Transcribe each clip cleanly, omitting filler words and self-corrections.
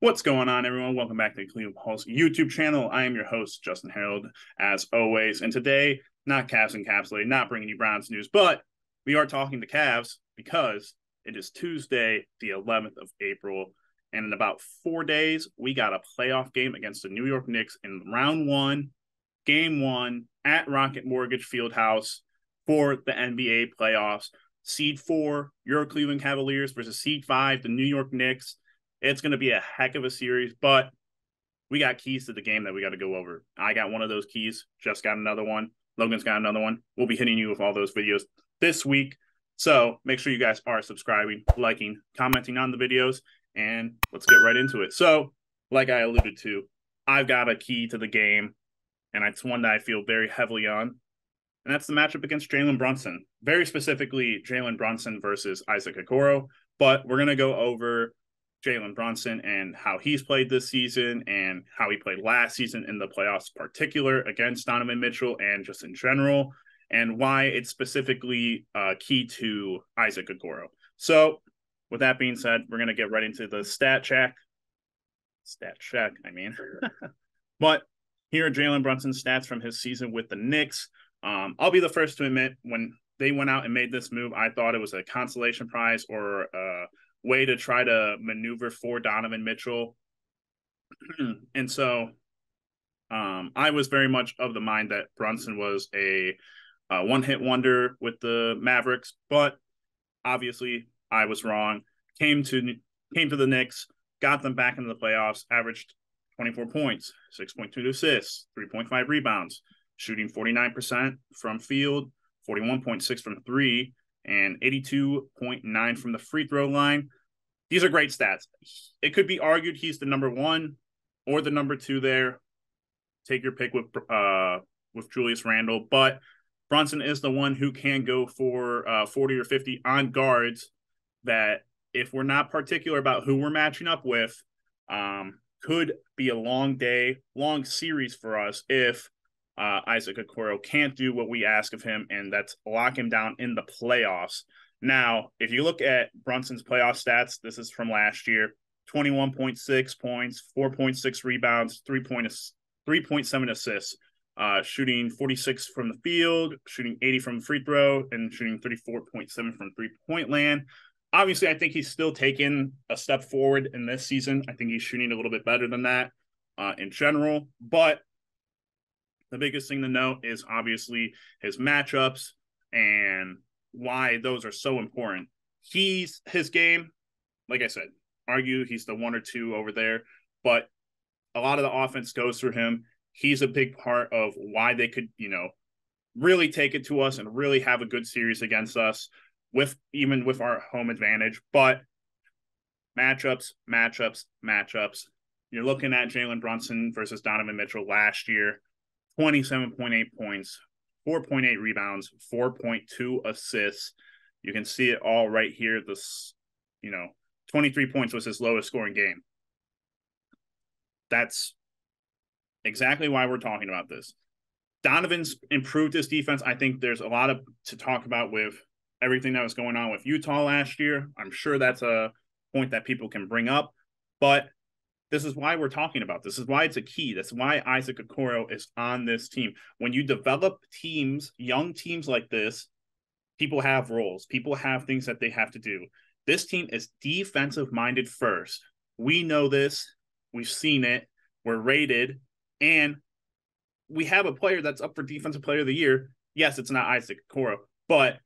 What's going on, everyone? Welcome back to the Cleveland Pulse YouTube channel. I am your host, Justin Harold, as always. And today, not Cavs Encapsulated, not bringing you Browns news, but we are talking to Cavs because it is Tuesday, the 11th of April. And in about 4 days, we got a playoff game against the New York Knicks in round one, game one, at Rocket Mortgage Fieldhouse for the NBA playoffs. Seed 4, your Cleveland Cavaliers versus Seed 5, the New York Knicks. It's going to be a heck of a series, but we got keys to the game that we got to go over. I got one of those keys. Jeff's got another one. Logan's got another one. We'll be hitting you with all those videos this week. So make sure you guys are subscribing, liking, commenting on the videos, and let's get right into it. So, like I alluded to, I've got a key to the game, and it's one that I feel very heavily on, and that's the matchup against Jalen Brunson. Very specifically, Jalen Brunson versus Isaac Okoro, but we're going to go over Jalen Brunson and how he's played this season and how he played last season in the playoffs, particular against Donovan Mitchell and just in general, and why it's specifically key to Isaac Okoro. So, with that being said, we're going to get right into the stat check. But here are Jalen Brunson's stats from his season with the Knicks. I'll be the first to admit, when they went out and made this move, I thought it was a consolation prize or way to try to maneuver for Donovan Mitchell. And so I was very much of the mind that Brunson was a one-hit wonder with the Mavericks, but obviously I was wrong. Came to the Knicks, got them back into the playoffs, averaged 24 points, 6.2 assists, 3.5 rebounds, shooting 49% from field, 41.6 from three, and 82.9 from the free throw line. These are great stats. It could be argued he's the number one or the number two there. Take your pick with Julius Randle, but Brunson is the one who can go for 40 or 50 on guards that, if we're not particular about who we're matching up with, could be a long day, long series for us if Isaac Okoro can't do what we ask of him, and that's lock him down in the playoffs. Now, if you look at Brunson's playoff stats, this is from last year: 21.6 points, 4.6 rebounds, 3.7 assists, shooting 46 from the field, shooting 80 from free throw, and shooting 34.7 from three-point land. Obviously, I think he's still taken a step forward in this season. I think he's shooting a little bit better than that in general, but the biggest thing to note is obviously his matchups and why those are so important. His game, like I said, argue he's the one or two over there, but a lot of the offense goes through him. He's a big part of why they could, really take it to us and really have a good series against us, even with our home advantage. But matchups. You're looking at Jalen Brunson versus Donovan Mitchell last year: 27.8 points, 4.8 rebounds, 4.2 assists. You can see it all right here. 23 points was his lowest scoring game. That's exactly why we're talking about this. Donovan's improved his defense. I think there's a lot to talk about with everything that was going on with Utah last year. I'm sure that's a point that people can bring up, but this is why we're talking about this. This is why it's a key. That's why Isaac Okoro is on this team. When you develop teams, young teams like this, people have roles. People have things that they have to do. This team is defensive-minded first. We know this. We've seen it. We're rated. And we have a player that's up for Defensive Player of the Year. Yes, it's not Isaac Okoro, but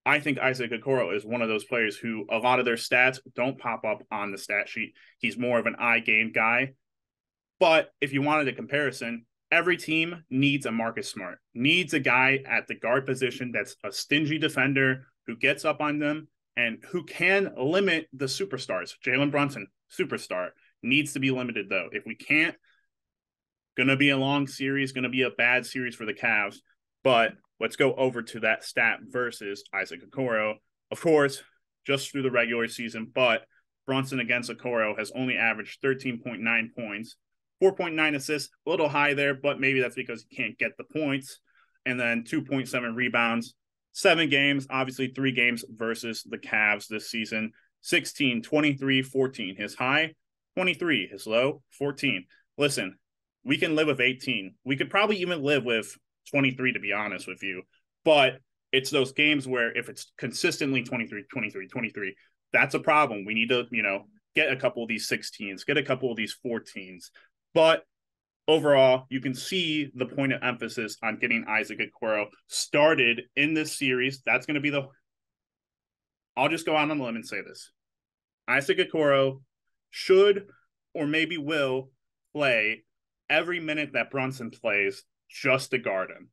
I think Isaac Okoro is one of those players who a lot of their stats don't pop up on the stat sheet. He's more of an eye game guy. But if you wanted a comparison, every team needs a Marcus Smart, needs a guy at the guard position that's a stingy defender who gets up on them and who can limit the superstars. Jalen Brunson, superstar, needs to be limited, though. If we can't, going to be a long series, going to be a bad series for the Cavs. But let's go over to that stat versus Isaac Okoro. Of course, just through the regular season, but Brunson against Okoro has only averaged 13.9 points, 4.9 assists, a little high there, but maybe that's because he can't get the points, and then 2.7 rebounds. 7 games, obviously 3 games versus the Cavs this season: 16, 23, 14. His high 23. His low, 14. Listen, we can live with 18. We could probably even live with 23, to be honest with you. But it's those games where if it's consistently 23, 23, 23, that's a problem. We need to, get a couple of these 16s, get a couple of these 14s. But overall, you can see the point of emphasis on getting Isaac Okoro started in this series. That's going to be the. I'll just go out on a limb and say this. Isaac Okoro should or maybe will play every minute that Brunson plays just to guard him.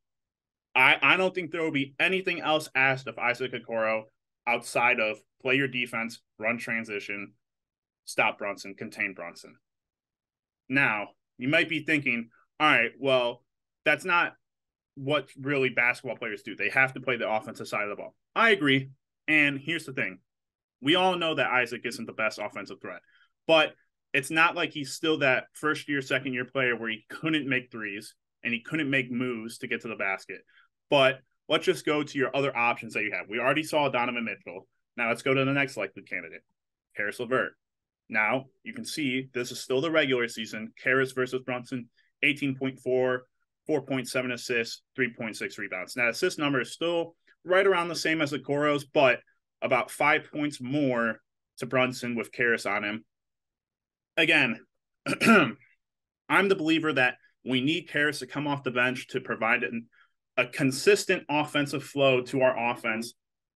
I don't think there will be anything else asked of Isaac Okoro outside of play your defense, run transition, stop Brunson, contain Brunson. Now, you might be thinking, all right, well, that's not what really basketball players do. They have to play the offensive side of the ball. I agree. And here's the thing. We all know that Isaac isn't the best offensive threat, but it's not like he's still that first year, second year player where he couldn't make threes and he couldn't make moves to get to the basket. But let's just go to your other options that you have. We already saw Donovan Mitchell. Now let's go to the next likely candidate, Caris LeVert. Now you can see this is still the regular season. Caris versus Brunson, 18.4, 4.7 assists, 3.6 rebounds. Now assist number is still right around the same as the Okoro's, but about 5 points more to Brunson with Caris on him. Again, I'm the believer that we need Caris to come off the bench to provide a consistent offensive flow to our offense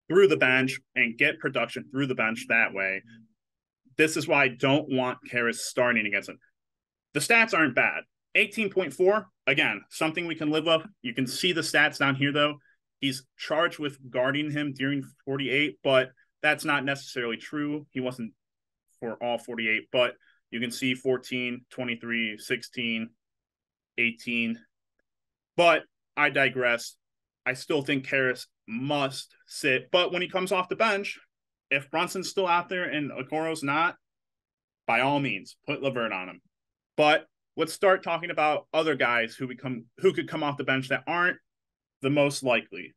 through the bench and get production through the bench that way. This is why I don't want Caris starting against him. The stats aren't bad. 18.4, again, something we can live with. You can see the stats down here, though. He's charged with guarding him during 48, but that's not necessarily true. He wasn't for all 48, but you can see 14, 23, 16, 18. But I digress. I still think Caris must sit. But when he comes off the bench, if Brunson's still out there and Okoro's not, by all means, put LeVert on him. But let's start talking about other guys who could come off the bench that aren't the most likely.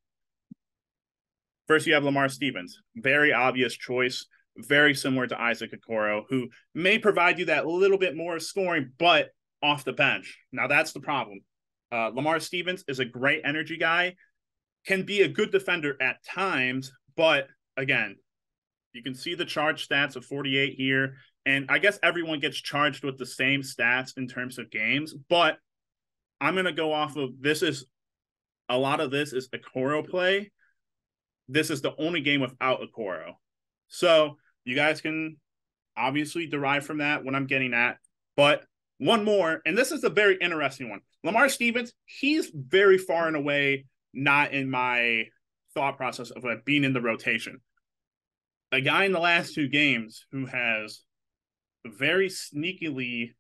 First, you have Lamar Stevens. Very obvious choice. Very similar to Isaac Okoro, who may provide you that little bit more scoring, but off the bench. Now, that's the problem. Lamar Stevens is a great energy guy, can be a good defender at times, but again, you can see the charge stats of 48 here, and I guess everyone gets charged with the same stats in terms of games, but I'm going to go off of a lot of this is Okoro play. This is the only game without Okoro. So you guys can obviously derive from that what I'm getting at, but one more, and this is a very interesting one. Lamar Stevens, he's very far and away not in my thought process of being in the rotation. A guy in the last two games who has very sneakily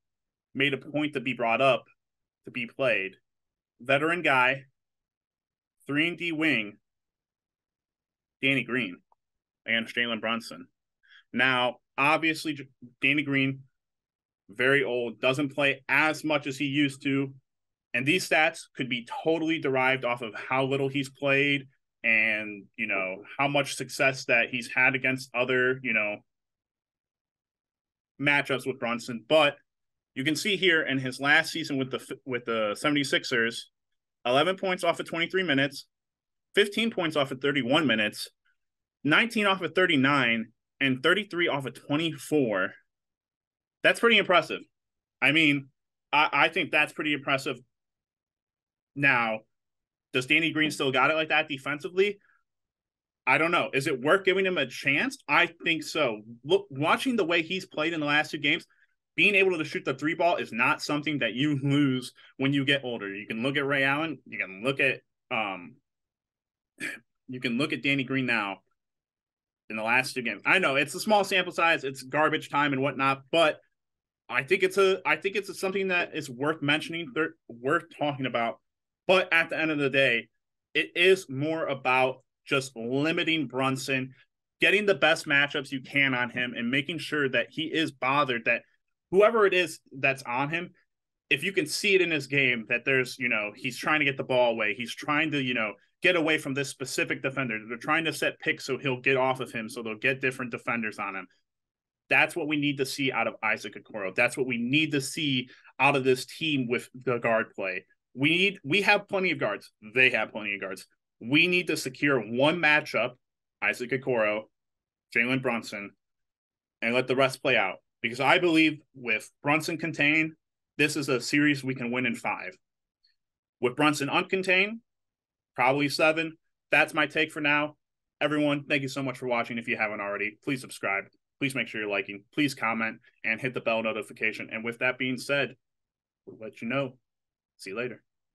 made a point to be brought up, to be played. Veteran guy, 3-and-D wing, Danny Green against Jalen Brunson. Now, obviously, Danny Green, very old, doesn't play as much as he used to. And these stats could be totally derived off of how little he's played and, how much success that he's had against other, matchups with Brunson. But you can see here in his last season with the 76ers, 11 points off of 23 minutes, 15 points off of 31 minutes, 19 off of 39, and 33 off of 24. That's pretty impressive. I mean, I think that's pretty impressive. Now, does Danny Green still got it like that defensively? I don't know. Is it worth giving him a chance? I think so. Look, watching the way he's played in the last two games, being able to shoot the three ball is not something that you lose when you get older. You can look at Ray Allen. You can look at Danny Green now in the last two games. I know it's a small sample size, it's garbage time and whatnot, but I think it's something that is worth mentioning, worth talking about. But at the end of the day, it is more about just limiting Brunson, getting the best matchups you can on him, and making sure that he is bothered that whoever it is that's on him, if you can see it in his game that there's, he's trying to get the ball away. He's trying to, get away from this specific defender. They're trying to set picks so he'll get off of him, so they'll get different defenders on him. That's what we need to see out of Isaac Okoro. That's what we need to see out of this team with the guard play. We have plenty of guards. They have plenty of guards. We need to secure one matchup, Isaac Okoro, Jalen Brunson, and let the rest play out. Because I believe with Brunson contained, this is a series we can win in 5. With Brunson uncontained, probably 7. That's my take for now. Everyone, thank you so much for watching. If you haven't already, please subscribe. Please make sure you're liking. Please comment and hit the bell notification. And with that being said, we'll let you know. See you later.